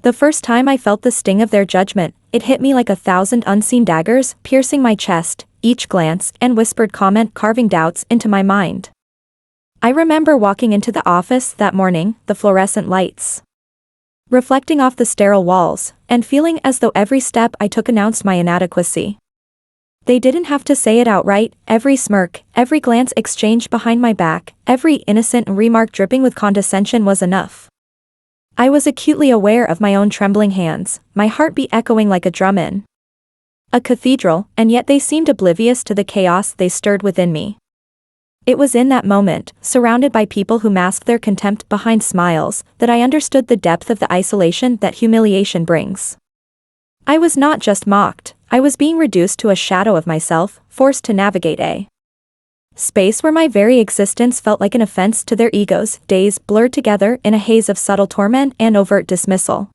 The first time I felt the sting of their judgment, it hit me like 1,000 unseen daggers, piercing my chest, each glance and whispered comment carving doubts into my mind. I remember walking into the office that morning, the fluorescent lights reflecting off the sterile walls, and feeling as though every step I took announced my inadequacy. They didn't have to say it outright, every smirk, every glance exchanged behind my back, every innocent remark dripping with condescension was enough. I was acutely aware of my own trembling hands, my heartbeat echoing like a drum in a cathedral, and yet they seemed oblivious to the chaos they stirred within me. It was in that moment, surrounded by people who masked their contempt behind smiles, that I understood the depth of the isolation that humiliation brings. I was not just mocked, I was being reduced to a shadow of myself, forced to navigate a space where my very existence felt like an offense to their egos, days blurred together in a haze of subtle torment and overt dismissal.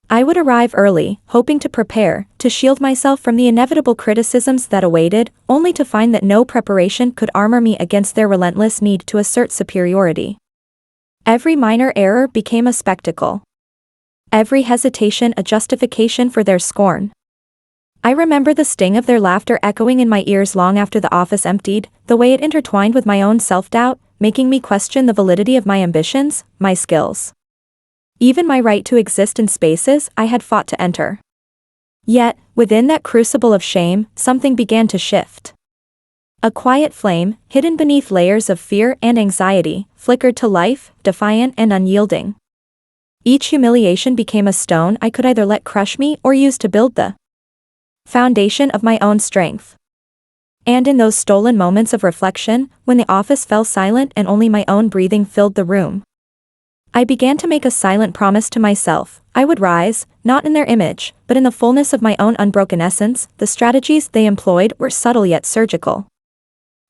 I would arrive early, hoping to prepare, to shield myself from the inevitable criticisms that awaited, only to find that no preparation could armor me against their relentless need to assert superiority. Every minor error became a spectacle. Every hesitation a justification for their scorn. I remember the sting of their laughter echoing in my ears long after the office emptied, the way it intertwined with my own self-doubt, making me question the validity of my ambitions, my skills. Even my right to exist in spaces I had fought to enter. Yet, within that crucible of shame, something began to shift. A quiet flame, hidden beneath layers of fear and anxiety, flickered to life, defiant and unyielding. Each humiliation became a stone I could either let crush me or use to build the foundation of my own strength. And in those stolen moments of reflection, when the office fell silent and only my own breathing filled the room, I began to make a silent promise to myself. I would rise, not in their image, but in the fullness of my own unbroken essence. The strategies they employed were subtle yet surgical.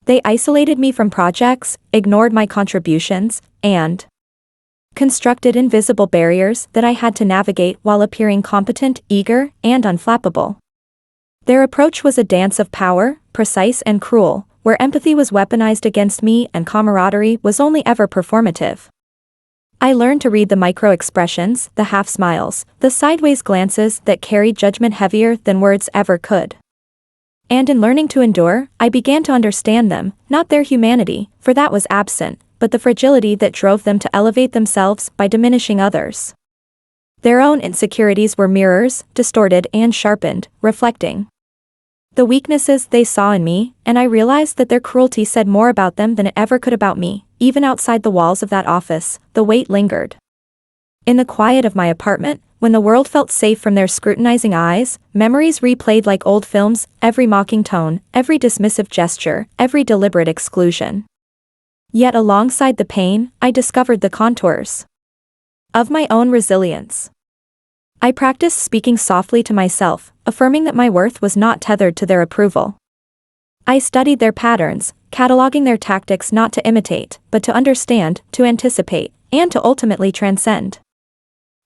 They isolated me from projects, ignored my contributions, and constructed invisible barriers that I had to navigate while appearing competent, eager, and unflappable. Their approach was a dance of power, precise and cruel, where empathy was weaponized against me and camaraderie was only ever performative. I learned to read the micro-expressions, the half-smiles, the sideways glances that carried judgment heavier than words ever could. And in learning to endure, I began to understand them, not their humanity, for that was absent, but the fragility that drove them to elevate themselves by diminishing others. Their own insecurities were mirrors, distorted and sharpened, reflecting the weaknesses they saw in me, and I realized that their cruelty said more about them than it ever could about me. Even outside the walls of that office, the weight lingered. In the quiet of my apartment, when the world felt safe from their scrutinizing eyes, memories replayed like old films, every mocking tone, every dismissive gesture, every deliberate exclusion. Yet alongside the pain, I discovered the contours of my own resilience. I practiced speaking softly to myself, affirming that my worth was not tethered to their approval. I studied their patterns, cataloging their tactics not to imitate, but to understand, to anticipate, and to ultimately transcend.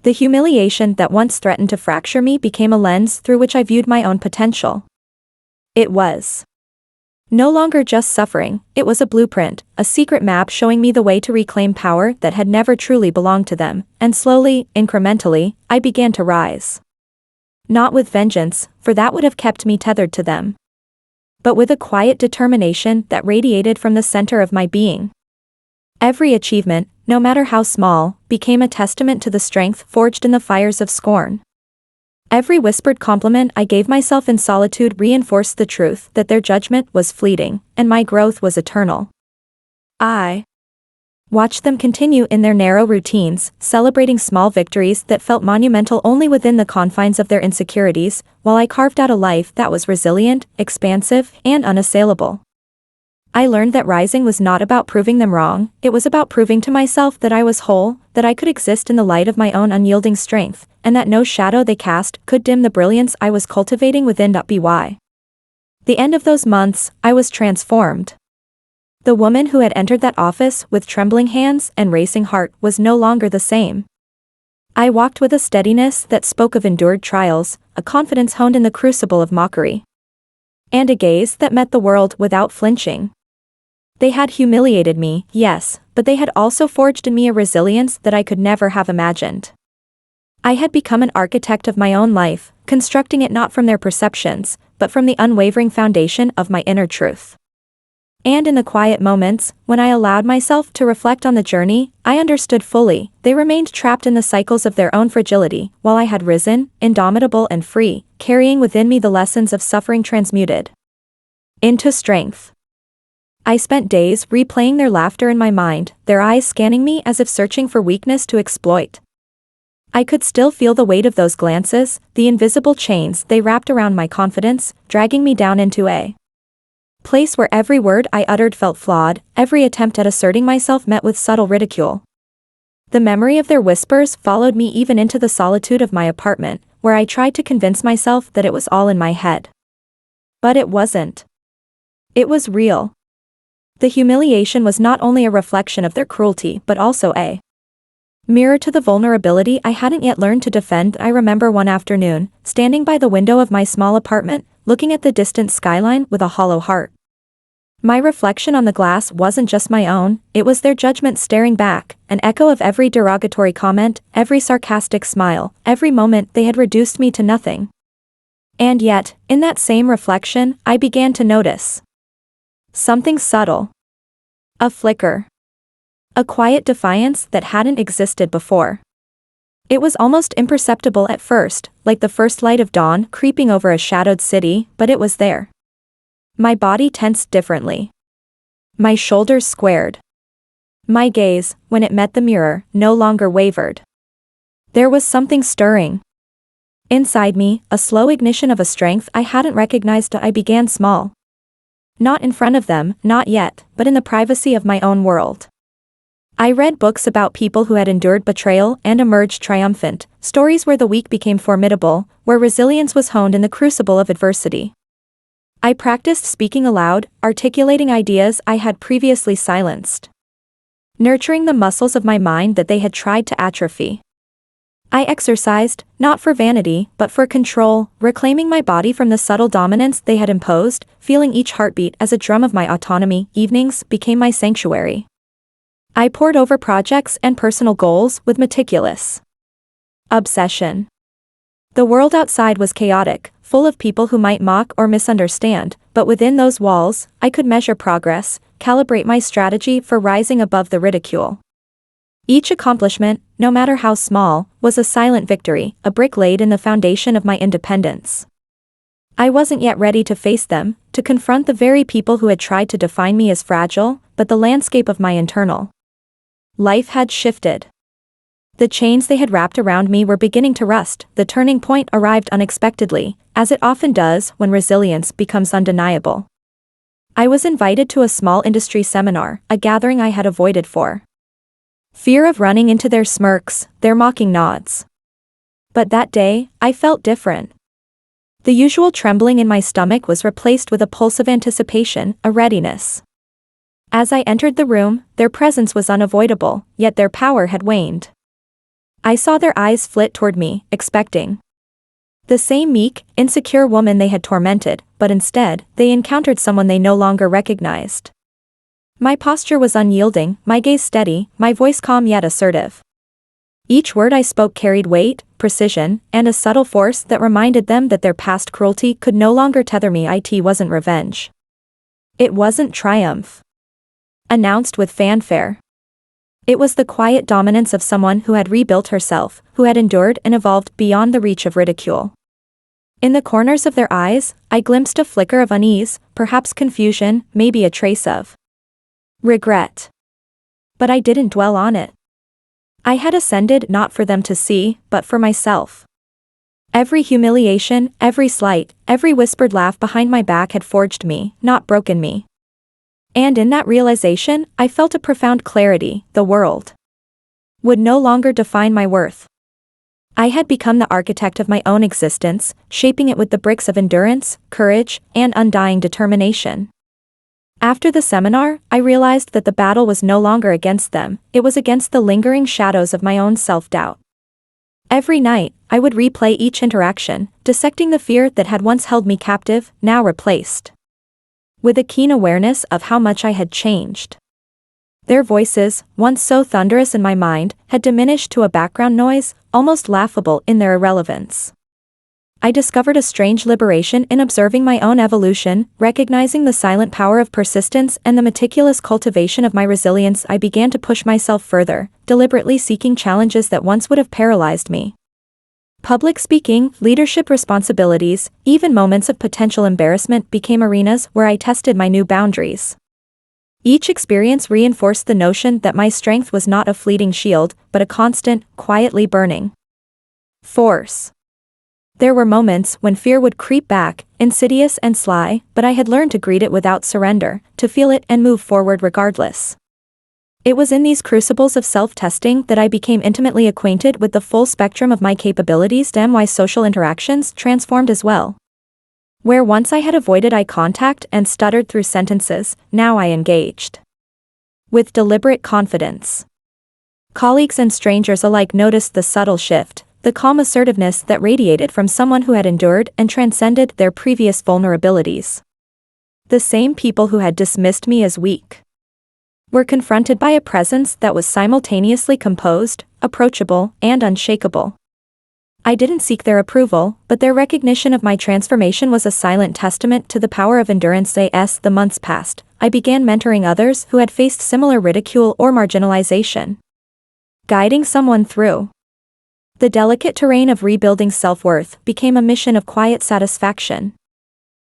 The humiliation that once threatened to fracture me became a lens through which I viewed my own potential. It was no longer just suffering, it was a blueprint, a secret map showing me the way to reclaim power that had never truly belonged to them, and slowly, incrementally, I began to rise. Not with vengeance, for that would have kept me tethered to them, but with a quiet determination that radiated from the center of my being. Every achievement, no matter how small, became a testament to the strength forged in the fires of scorn. Every whispered compliment I gave myself in solitude reinforced the truth that their judgment was fleeting, and my growth was eternal. I watched them continue in their narrow routines, celebrating small victories that felt monumental only within the confines of their insecurities, while I carved out a life that was resilient, expansive, and unassailable. I learned that rising was not about proving them wrong, it was about proving to myself that I was whole, that I could exist in the light of my own unyielding strength, and that no shadow they cast could dim the brilliance I was cultivating within. By the end of those months, I was transformed. The woman who had entered that office with trembling hands and racing heart was no longer the same. I walked with a steadiness that spoke of endured trials, a confidence honed in the crucible of mockery, and a gaze that met the world without flinching. They had humiliated me, yes, but they had also forged in me a resilience that I could never have imagined. I had become an architect of my own life, constructing it not from their perceptions, but from the unwavering foundation of my inner truth. And in the quiet moments, when I allowed myself to reflect on the journey, I understood fully, they remained trapped in the cycles of their own fragility, while I had risen, indomitable and free, carrying within me the lessons of suffering transmuted into strength. I spent days replaying their laughter in my mind, their eyes scanning me as if searching for weakness to exploit. I could still feel the weight of those glances, the invisible chains they wrapped around my confidence, dragging me down into a place where every word I uttered felt flawed, every attempt at asserting myself met with subtle ridicule. The memory of their whispers followed me even into the solitude of my apartment, where I tried to convince myself that it was all in my head. But it wasn't. It was real. The humiliation was not only a reflection of their cruelty but also a mirror to the vulnerability I hadn't yet learned to defend. I remember one afternoon, standing by the window of my small apartment, looking at the distant skyline with a hollow heart. My reflection on the glass wasn't just my own, it was their judgment staring back, an echo of every derogatory comment, every sarcastic smile, every moment they had reduced me to nothing. And yet, in that same reflection, I began to notice something subtle. A flicker. A quiet defiance that hadn't existed before. It was almost imperceptible at first, like the first light of dawn creeping over a shadowed city, but it was there. My body tensed differently. My shoulders squared. My gaze, when it met the mirror, no longer wavered. There was something stirring. Inside me, a slow ignition of a strength I hadn't recognized. I began small. Not in front of them, not yet, but in the privacy of my own world. I read books about people who had endured betrayal and emerged triumphant, stories where the weak became formidable, where resilience was honed in the crucible of adversity. I practiced speaking aloud, articulating ideas I had previously silenced. Nurturing the muscles of my mind that they had tried to atrophy. I exercised, not for vanity, but for control, reclaiming my body from the subtle dominance they had imposed, feeling each heartbeat as a drum of my autonomy. Evenings became my sanctuary. I pored over projects and personal goals with meticulous obsession. The world outside was chaotic, full of people who might mock or misunderstand, but within those walls, I could measure progress, calibrate my strategy for rising above the ridicule. Each accomplishment, no matter how small, was a silent victory, a brick laid in the foundation of my independence. I wasn't yet ready to face them, to confront the very people who had tried to define me as fragile, but the landscape of my internal life had shifted. The chains they had wrapped around me were beginning to rust. The turning point arrived unexpectedly, as it often does when resilience becomes undeniable. I was invited to a small industry seminar, a gathering I had avoided for fear of running into their smirks, their mocking nods. But that day, I felt different. The usual trembling in my stomach was replaced with a pulse of anticipation, a readiness. As I entered the room, their presence was unavoidable, yet their power had waned. I saw their eyes flit toward me, expecting the same meek, insecure woman they had tormented, but instead, they encountered someone they no longer recognized. My posture was unyielding, my gaze steady, my voice calm yet assertive. Each word I spoke carried weight, precision, and a subtle force that reminded them that their past cruelty could no longer tether me. It wasn't revenge. It wasn't triumph. Announced with fanfare. It was the quiet dominance of someone who had rebuilt herself, who had endured and evolved beyond the reach of ridicule. In the corners of their eyes, I glimpsed a flicker of unease, perhaps confusion, maybe a trace of regret. But I didn't dwell on it. I had ascended not for them to see, but for myself. Every humiliation, every slight, every whispered laugh behind my back had forged me, not broken me. And in that realization, I felt a profound clarity. The world would no longer define my worth. I had become the architect of my own existence, shaping it with the bricks of endurance, courage, and undying determination. After the seminar, I realized that the battle was no longer against them, it was against the lingering shadows of my own self-doubt. Every night, I would replay each interaction, dissecting the fear that had once held me captive, now replaced with a keen awareness of how much I had changed. Their voices, once so thunderous in my mind, had diminished to a background noise, almost laughable in their irrelevance. I discovered a strange liberation in observing my own evolution, recognizing the silent power of persistence and the meticulous cultivation of my resilience. I began to push myself further, deliberately seeking challenges that once would have paralyzed me. Public speaking, leadership responsibilities, even moments of potential embarrassment became arenas where I tested my new boundaries. Each experience reinforced the notion that my strength was not a fleeting shield, but a constant, quietly burning force. There were moments when fear would creep back, insidious and sly, but I had learned to greet it without surrender, to feel it and move forward regardless. It was in these crucibles of self-testing that I became intimately acquainted with the full spectrum of my capabilities. My social interactions transformed as well. Where once I had avoided eye contact and stuttered through sentences, now I engaged with deliberate confidence. Colleagues and strangers alike noticed the subtle shift, the calm assertiveness that radiated from someone who had endured and transcended their previous vulnerabilities. The same people who had dismissed me as weak were confronted by a presence that was simultaneously composed, approachable, and unshakable. I didn't seek their approval, but their recognition of my transformation was a silent testament to the power of endurance. As the months passed, I began mentoring others who had faced similar ridicule or marginalization. Guiding someone through the delicate terrain of rebuilding self-worth became a mission of quiet satisfaction.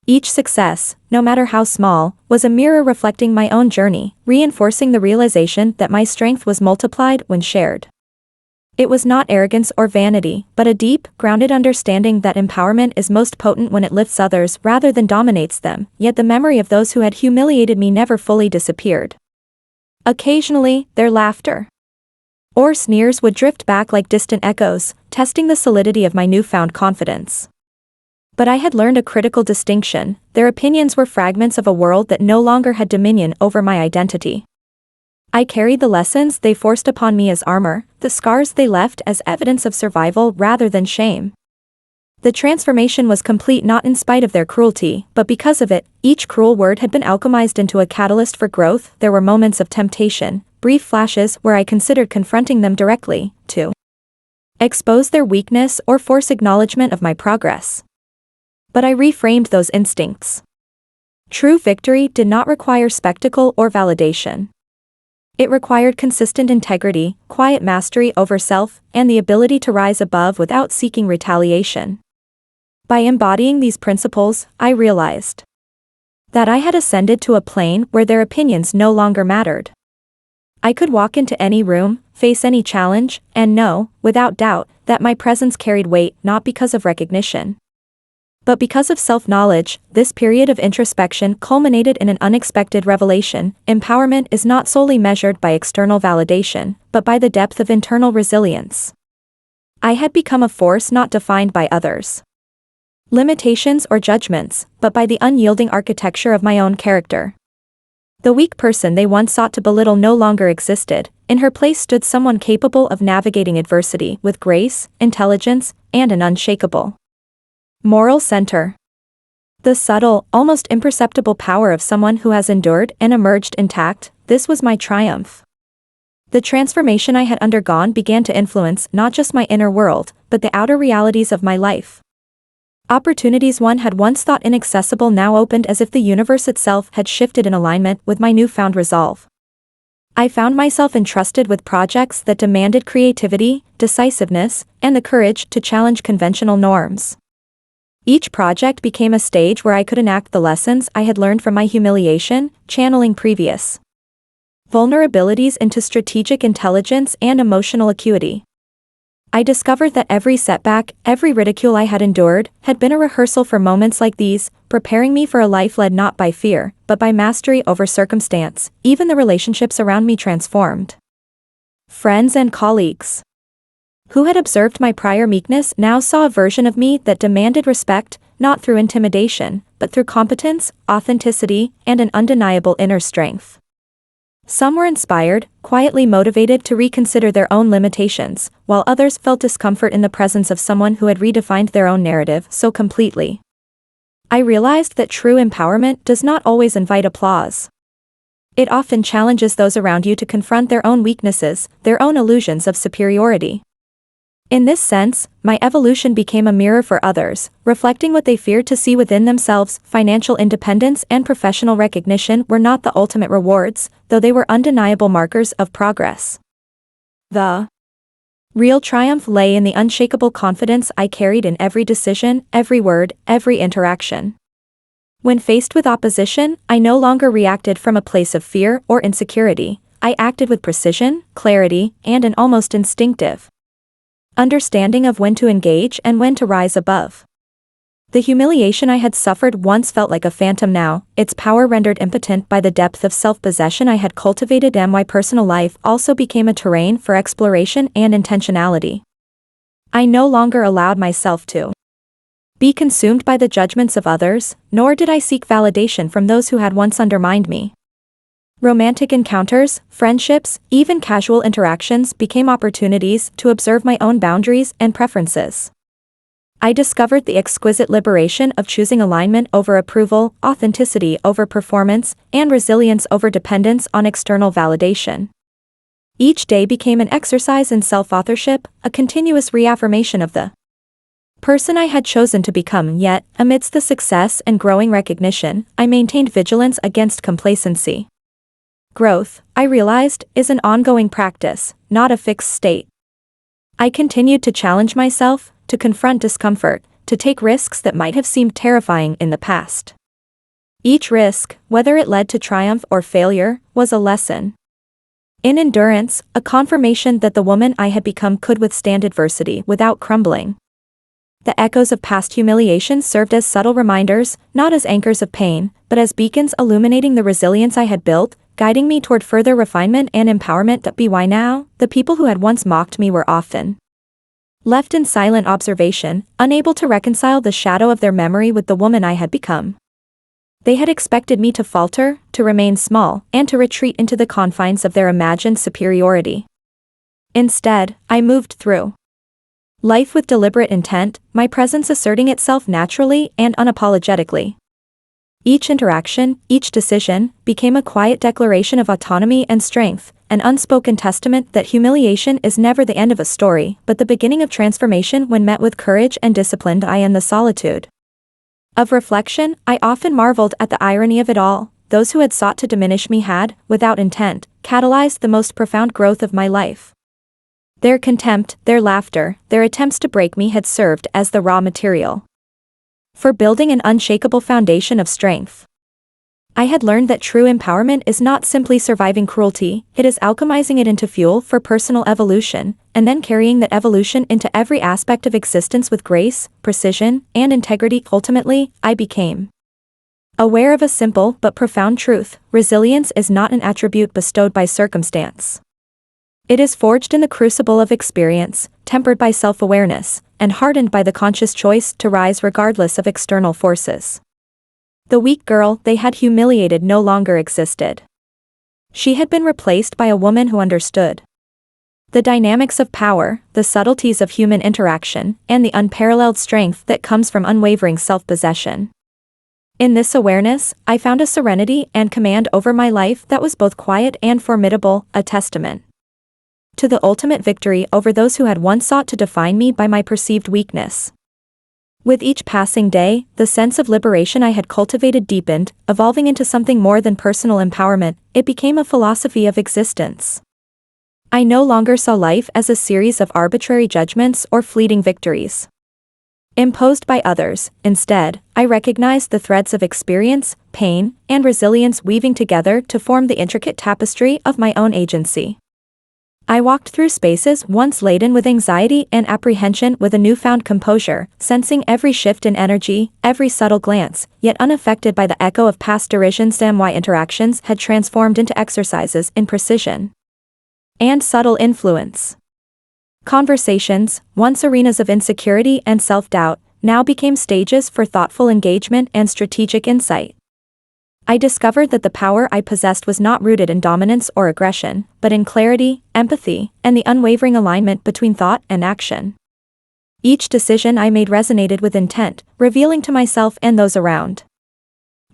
Each success, no matter how small, was a mirror reflecting my own journey, reinforcing the realization that my strength was multiplied when shared. It was not arrogance or vanity, but a deep, grounded understanding that empowerment is most potent when it lifts others rather than dominates them. Yet the memory of those who had humiliated me never fully disappeared. Occasionally, their laughter or sneers would drift back like distant echoes, testing the solidity of my newfound confidence. But I had learned a critical distinction: their opinions were fragments of a world that no longer had dominion over my identity. I carried the lessons they forced upon me as armor, the scars they left as evidence of survival rather than shame. The transformation was complete not in spite of their cruelty, but because of it. Each cruel word had been alchemized into a catalyst for growth. There were moments of temptation, brief flashes where I considered confronting them directly, to expose their weakness or force acknowledgement of my progress. But I reframed those instincts. True victory did not require spectacle or validation. It required consistent integrity, quiet mastery over self, and the ability to rise above without seeking retaliation. By embodying these principles, I realized that I had ascended to a plane where their opinions no longer mattered. I could walk into any room, face any challenge, and know, without doubt, that my presence carried weight not because of recognition, but because of self-knowledge. This period of introspection culminated in an unexpected revelation: empowerment is not solely measured by external validation, but by the depth of internal resilience. I had become a force not defined by others' limitations or judgments, but by the unyielding architecture of my own character. The weak person they once sought to belittle no longer existed. In her place stood someone capable of navigating adversity with grace, intelligence, and an unshakable moral center. The subtle, almost imperceptible power of someone who has endured and emerged intact. This was my triumph. The transformation I had undergone began to influence not just my inner world, but the outer realities of my life. Opportunities one had once thought inaccessible now opened as if the universe itself had shifted in alignment with my newfound resolve. I found myself entrusted with projects that demanded creativity, decisiveness, and the courage to challenge conventional norms. Each project became a stage where I could enact the lessons I had learned from my humiliation, channeling previous vulnerabilities into strategic intelligence and emotional acuity. I discovered that every setback, every ridicule I had endured, had been a rehearsal for moments like these, preparing me for a life led not by fear, but by mastery over circumstance. Even the relationships around me transformed. Friends and colleagues who had observed my prior meekness now saw a version of me that demanded respect, not through intimidation, but through competence, authenticity, and an undeniable inner strength. Some were inspired, quietly motivated to reconsider their own limitations, while others felt discomfort in the presence of someone who had redefined their own narrative so completely. I realized that true empowerment does not always invite applause. It often challenges those around you to confront their own weaknesses, their own illusions of superiority. In this sense, my evolution became a mirror for others, reflecting what they feared to see within themselves. Financial independence and professional recognition were not the ultimate rewards, though they were undeniable markers of progress. The real triumph lay in the unshakable confidence I carried in every decision, every word, every interaction. When faced with opposition, I no longer reacted from a place of fear or insecurity. I acted with precision, clarity, and an almost instinctive understanding of when to engage and when to rise above. The humiliation I had suffered once felt like a phantom now, its power rendered impotent by the depth of self-possession I had cultivated, and my personal life also became a terrain for exploration and intentionality. I no longer allowed myself to be consumed by the judgments of others, nor did I seek validation from those who had once undermined me. Romantic encounters, friendships, even casual interactions became opportunities to observe my own boundaries and preferences. I discovered the exquisite liberation of choosing alignment over approval, authenticity over performance, and resilience over dependence on external validation. Each day became an exercise in self-authorship, a continuous reaffirmation of the person I had chosen to become. Yet, amidst the success and growing recognition, I maintained vigilance against complacency. Growth, I realized, is an ongoing practice, not a fixed state. I continued to challenge myself, to confront discomfort, to take risks that might have seemed terrifying in the past. Each risk, whether it led to triumph or failure, was a lesson in endurance, a confirmation that the woman I had become could withstand adversity without crumbling. The echoes of past humiliations served as subtle reminders, not as anchors of pain, but as beacons illuminating the resilience I had built, guiding me toward further refinement and empowerment. Why now, the people who had once mocked me were often left in silent observation, unable to reconcile the shadow of their memory with the woman I had become. They had expected me to falter, to remain small, and to retreat into the confines of their imagined superiority. Instead, I moved through life with deliberate intent, my presence asserting itself naturally and unapologetically. Each interaction, each decision, became a quiet declaration of autonomy and strength, an unspoken testament that humiliation is never the end of a story, but the beginning of transformation when met with courage and discipline. In the solitude of reflection, I often marveled at the irony of it all. Those who had sought to diminish me had, without intent, catalyzed the most profound growth of my life. Their contempt, their laughter, their attempts to break me had served as the raw material for building an unshakable foundation of strength. I had learned that true empowerment is not simply surviving cruelty, it is alchemizing it into fuel for personal evolution, and then carrying that evolution into every aspect of existence with grace, precision, and integrity. Ultimately, I became aware of a simple but profound truth: resilience is not an attribute bestowed by circumstance. It is forged in the crucible of experience, tempered by self-awareness, and hardened by the conscious choice to rise regardless of external forces. The weak girl they had humiliated no longer existed. She had been replaced by a woman who understood the dynamics of power, the subtleties of human interaction, and the unparalleled strength that comes from unwavering self-possession. In this awareness, I found a serenity and command over my life that was both quiet and formidable, a testament to the ultimate victory over those who had once sought to define me by my perceived weakness. With each passing day, the sense of liberation I had cultivated deepened, evolving into something more than personal empowerment. It became a philosophy of existence. I no longer saw life as a series of arbitrary judgments or fleeting victories imposed by others. Instead, I recognized the threads of experience, pain, and resilience weaving together to form the intricate tapestry of my own agency. I walked through spaces once laden with anxiety and apprehension with a newfound composure, sensing every shift in energy, every subtle glance, yet unaffected by the echo of past derisions. My interactions had transformed into exercises in precision and subtle influence. Conversations, once arenas of insecurity and self-doubt, now became stages for thoughtful engagement and strategic insight. I discovered that the power I possessed was not rooted in dominance or aggression, but in clarity, empathy, and the unwavering alignment between thought and action. Each decision I made resonated with intent, revealing to myself and those around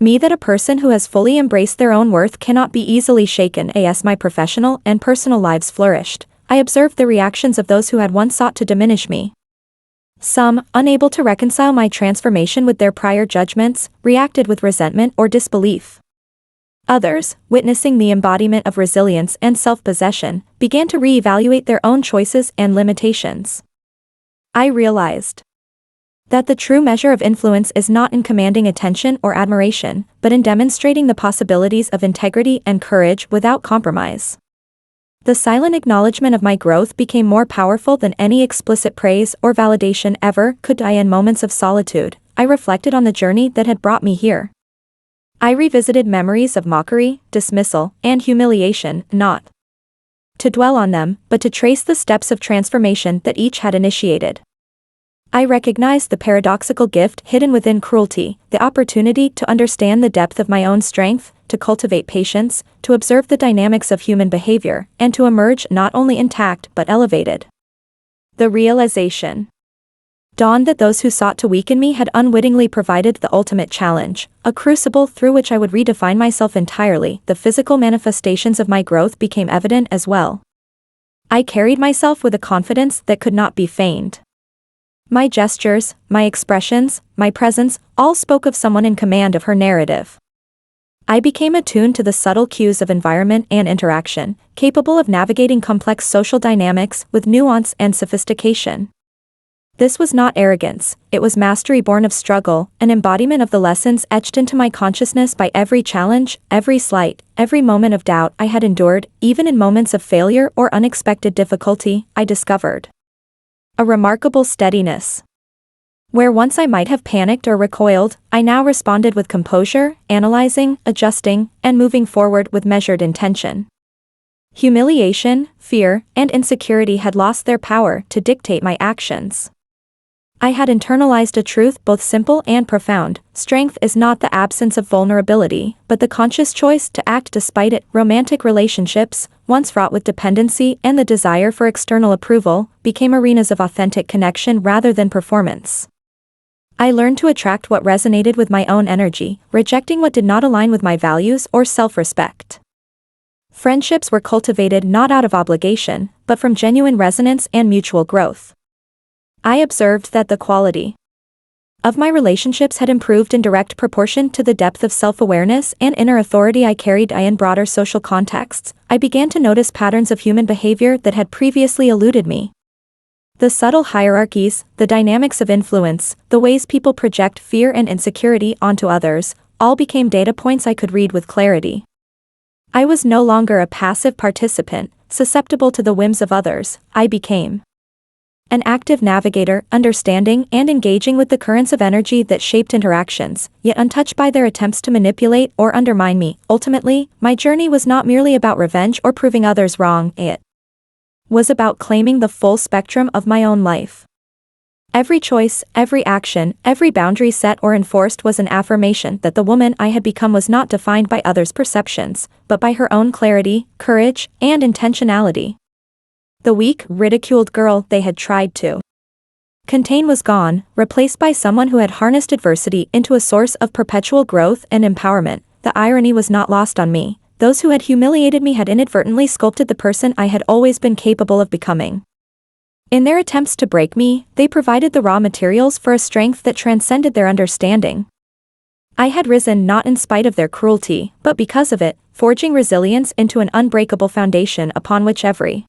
Me that a person who has fully embraced their own worth cannot be easily shaken. As my professional and personal lives flourished, I observed the reactions of those who had once sought to diminish me. Some, unable to reconcile my transformation with their prior judgments, reacted with resentment or disbelief. Others, witnessing the embodiment of resilience and self-possession, began to reevaluate their own choices and limitations. I realized that the true measure of influence is not in commanding attention or admiration, but in demonstrating the possibilities of integrity and courage without compromise. The silent acknowledgement of my growth became more powerful than any explicit praise or validation ever could. In moments of solitude, I reflected on the journey that had brought me here. I revisited memories of mockery, dismissal, and humiliation, not to dwell on them, but to trace the steps of transformation that each had initiated. I recognized the paradoxical gift hidden within cruelty, the opportunity to understand the depth of my own strength, to cultivate patience, to observe the dynamics of human behavior, and to emerge not only intact but elevated. The realization dawned that those who sought to weaken me had unwittingly provided the ultimate challenge, a crucible through which I would redefine myself entirely. The physical manifestations of my growth became evident as well. I carried myself with a confidence that could not be feigned. My gestures, my expressions, my presence, all spoke of someone in command of her narrative. I became attuned to the subtle cues of environment and interaction, capable of navigating complex social dynamics with nuance and sophistication. This was not arrogance, it was mastery born of struggle, an embodiment of the lessons etched into my consciousness by every challenge, every slight, every moment of doubt I had endured. Even in moments of failure or unexpected difficulty, I discovered a remarkable steadiness. Where once I might have panicked or recoiled, I now responded with composure, analyzing, adjusting, and moving forward with measured intention. Humiliation, fear, and insecurity had lost their power to dictate my actions. I had internalized a truth both simple and profound: strength is not the absence of vulnerability, but the conscious choice to act despite it. Romantic relationships, once fraught with dependency and the desire for external approval, became arenas of authentic connection rather than performance. I learned to attract what resonated with my own energy, rejecting what did not align with my values or self-respect. Friendships were cultivated not out of obligation, but from genuine resonance and mutual growth. I observed that the quality of my relationships had improved in direct proportion to the depth of self-awareness and inner authority I carried. In broader social contexts, I began to notice patterns of human behavior that had previously eluded me. The subtle hierarchies, the dynamics of influence, the ways people project fear and insecurity onto others, all became data points I could read with clarity. I was no longer a passive participant, susceptible to the whims of others. I became an active navigator, understanding and engaging with the currents of energy that shaped interactions, yet untouched by their attempts to manipulate or undermine me. Ultimately, my journey was not merely about revenge or proving others wrong, it was about claiming the full spectrum of my own life. Every choice, every action, every boundary set or enforced was an affirmation that the woman I had become was not defined by others' perceptions, but by her own clarity, courage, and intentionality. The weak, ridiculed girl they had tried to contain was gone, replaced by someone who had harnessed adversity into a source of perpetual growth and empowerment. The irony was not lost on me. Those who had humiliated me had inadvertently sculpted the person I had always been capable of becoming. In their attempts to break me, they provided the raw materials for a strength that transcended their understanding. I had risen not in spite of their cruelty, but because of it, forging resilience into an unbreakable foundation upon which every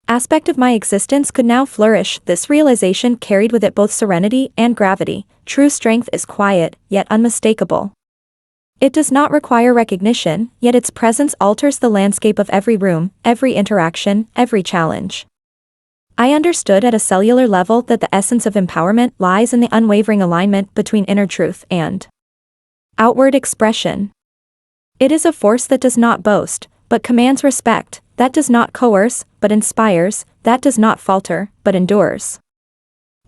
aspect of my existence could now flourish. This realization carried with it both serenity and gravity. True strength is quiet, yet unmistakable. It does not require recognition, yet its presence alters the landscape of every room, every interaction, every challenge. I understood at a cellular level that the essence of empowerment lies in the unwavering alignment between inner truth and outward expression. It is a force that does not boast, but commands respect, that does not coerce, but inspires, that does not falter, but endures.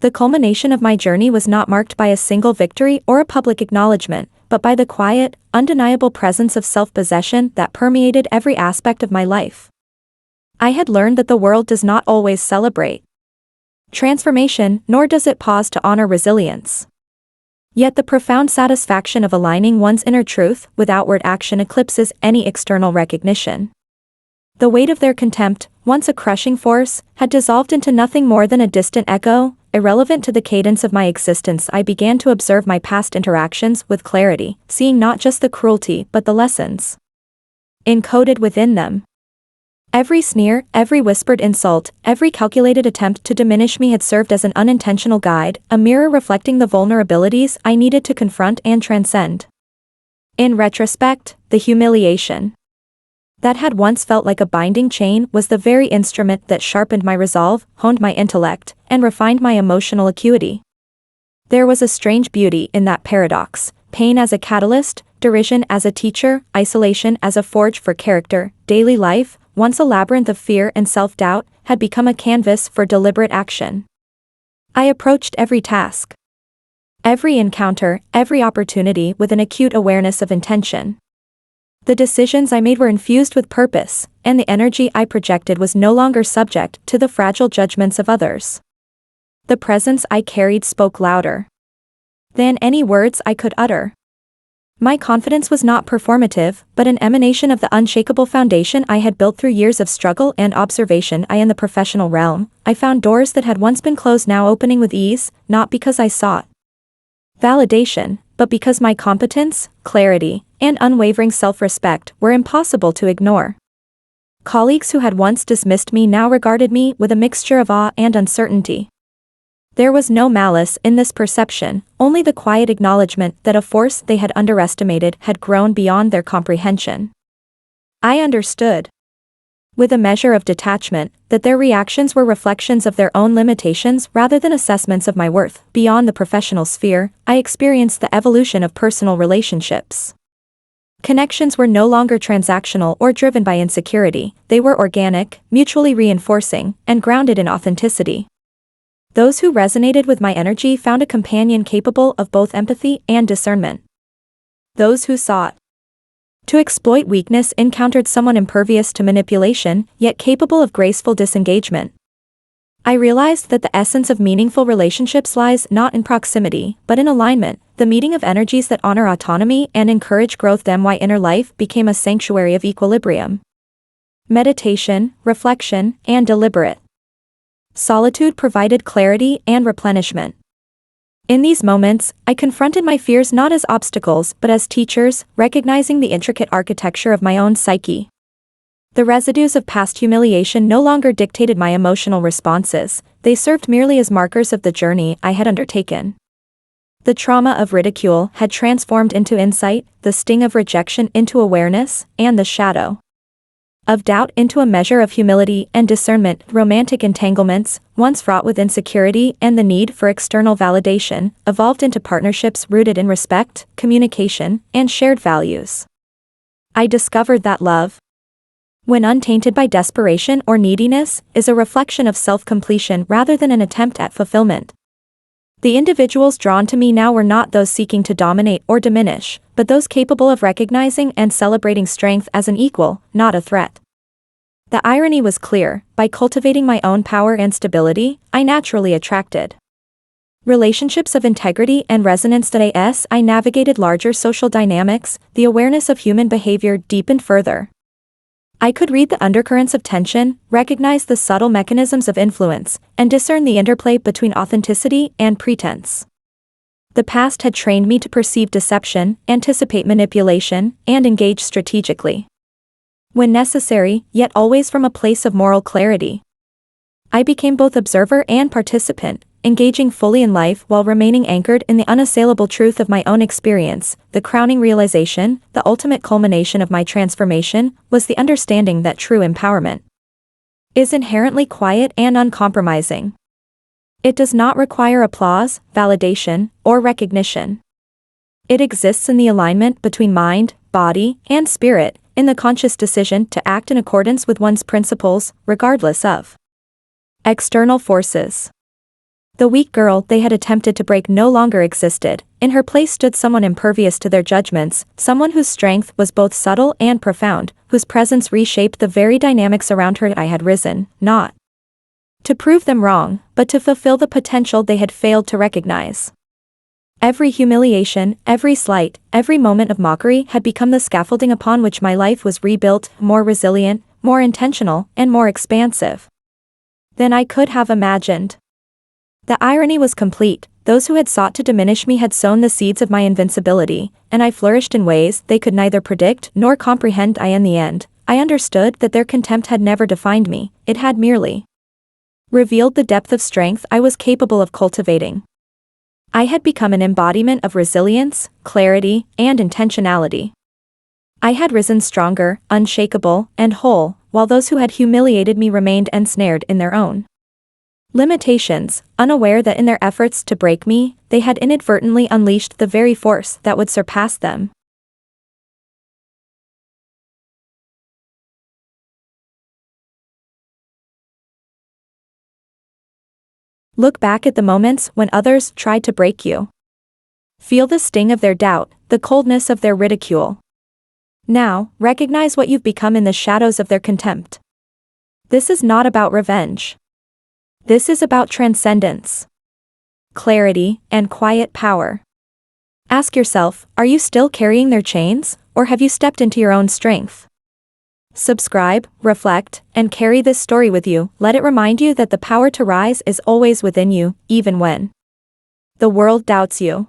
The culmination of my journey was not marked by a single victory or a public acknowledgement, but by the quiet, undeniable presence of self-possession that permeated every aspect of my life. I had learned that the world does not always celebrate transformation, nor does it pause to honor resilience. Yet the profound satisfaction of aligning one's inner truth with outward action eclipses any external recognition. The weight of their contempt, once a crushing force, had dissolved into nothing more than a distant echo. Irrelevant to the cadence of my existence, I began to observe my past interactions with clarity, seeing not just the cruelty but the lessons encoded within them. Every sneer, every whispered insult, every calculated attempt to diminish me had served as an unintentional guide, a mirror reflecting the vulnerabilities I needed to confront and transcend. In retrospect, the humiliation that had once felt like a binding chain was the very instrument that sharpened my resolve, honed my intellect, and refined my emotional acuity. There was a strange beauty in that paradox: pain as a catalyst, derision as a teacher, isolation as a forge for character. Daily life, once a labyrinth of fear and self-doubt, had become a canvas for deliberate action. I approached every task, every encounter, every opportunity with an acute awareness of intention. The decisions I made were infused with purpose, and the energy I projected was no longer subject to the fragile judgments of others. The presence I carried spoke louder than any words I could utter. My confidence was not performative, but an emanation of the unshakable foundation I had built through years of struggle and observation. In the professional realm, I found doors that had once been closed now opening with ease, not because I sought validation, but because my competence, clarity, and unwavering self-respect were impossible to ignore. Colleagues who had once dismissed me now regarded me with a mixture of awe and uncertainty. There was no malice in this perception, only the quiet acknowledgement that a force they had underestimated had grown beyond their comprehension. I understood, with a measure of detachment, that their reactions were reflections of their own limitations rather than assessments of my worth. Beyond the professional sphere, I experienced the evolution of personal relationships. Connections were no longer transactional or driven by insecurity; they were organic, mutually reinforcing, and grounded in authenticity. Those who resonated with my energy found a companion capable of both empathy and discernment. Those who sought to exploit weakness encountered someone impervious to manipulation, yet capable of graceful disengagement. I realized that the essence of meaningful relationships lies not in proximity, but in alignment, the meeting of energies that honor autonomy and encourage growth. My inner life became a sanctuary of equilibrium, meditation, reflection, and deliberate solitude provided clarity and replenishment. In these moments, I confronted my fears not as obstacles but as teachers, recognizing the intricate architecture of my own psyche. The residues of past humiliation no longer dictated my emotional responses; they served merely as markers of the journey I had undertaken. The trauma of ridicule had transformed into insight, the sting of rejection into awareness, and the shadow of doubt into a measure of humility and discernment. Romantic entanglements, once fraught with insecurity and the need for external validation, evolved into partnerships rooted in respect, communication, and shared values. I discovered that love, when untainted by desperation or neediness, is a reflection of self-completion rather than an attempt at fulfillment. The individuals drawn to me now were not those seeking to dominate or diminish, but those capable of recognizing and celebrating strength as an equal, not a threat. The irony was clear: by cultivating my own power and stability, I naturally attracted relationships of integrity and resonance. As I navigated larger social dynamics, the awareness of human behavior deepened further. I could read the undercurrents of tension, recognize the subtle mechanisms of influence, and discern the interplay between authenticity and pretense. The past had trained me to perceive deception, anticipate manipulation, and engage strategically when necessary, yet always from a place of moral clarity. I became both observer and participant, engaging fully in life while remaining anchored in the unassailable truth of my own experience. The crowning realization, the ultimate culmination of my transformation, was the understanding that true empowerment is inherently quiet and uncompromising. It does not require applause, validation, or recognition. It exists in the alignment between mind, body, and spirit, in the conscious decision to act in accordance with one's principles, regardless of external forces. The weak girl they had attempted to break no longer existed; in her place stood someone impervious to their judgments, someone whose strength was both subtle and profound, whose presence reshaped the very dynamics around her. I had risen, not to prove them wrong, but to fulfill the potential they had failed to recognize. Every humiliation, every slight, every moment of mockery had become the scaffolding upon which my life was rebuilt, more resilient, more intentional, and more expansive than I could have imagined. The irony was complete. Those who had sought to diminish me had sown the seeds of my invincibility, and I flourished in ways they could neither predict nor comprehend. In the end, I understood that their contempt had never defined me, it had merely revealed the depth of strength I was capable of cultivating. I had become an embodiment of resilience, clarity, and intentionality. I had risen stronger, unshakable, and whole, while those who had humiliated me remained ensnared in their own limitations, unaware that in their efforts to break me, they had inadvertently unleashed the very force that would surpass them. Look back at the moments when others tried to break you. Feel the sting of their doubt, the coldness of their ridicule. Now, recognize what you've become in the shadows of their contempt. This is not about revenge. This is about transcendence, clarity, and quiet power. Ask yourself, are you still carrying their chains, or have you stepped into your own strength? Subscribe, reflect, and carry this story with you. Let it remind you that the power to rise is always within you, even when the world doubts you.